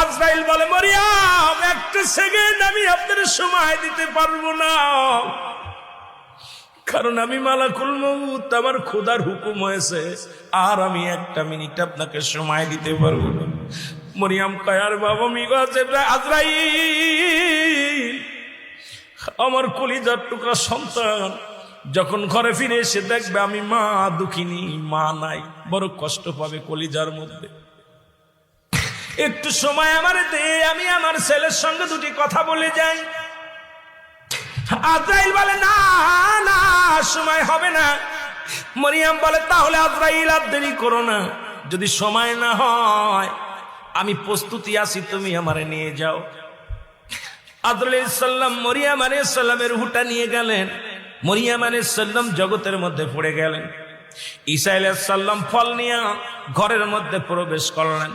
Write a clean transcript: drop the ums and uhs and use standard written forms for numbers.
আজরাইল বলে, মরিয়ম একটা সেকেন্ড আমি আপনার সময় দিতে পারবো না, কারণ আমি মালাকুল মউত, আমার খোদার হুকুম হয়েছে, আর আমি একটা মিনিট আপনাকে সময় দিতে পারবো না। মরিয়ম কয়, আর বাবা মিগো আজরাইল, আমার কলিজার টুকরা সন্তান যখন ঘরে ফিরে এসে দেখবে আমি মা দুঃখিনী, মা নাই, বড় কষ্ট পাবে কলিজার মধ্যে। একটু সময় আমার দে, আমি আমার ছেলের সঙ্গে দুটি কথা বলে যাই। আজরাইল বলে, না না, সময় হবে না। মরিয়ম বলে, তাহলে আজরাইল আর দেরি করো না, যদি সময় না হয় আমি প্রস্তুতি আছি, তুমি আমারে নিয়ে যাও। আজরাইল আলাইহিস সালাম মরিয়ম আলাইহিস সালামের রূহটা নিয়ে গেলেন। মরিয়ম আলাইহিস সালাম জগতের মধ্যে পড়ে গেলেন। ঈসা আলাইহিস সালাম ফল নিয়ে ঘরের মধ্যে প্রবেশ করলেন।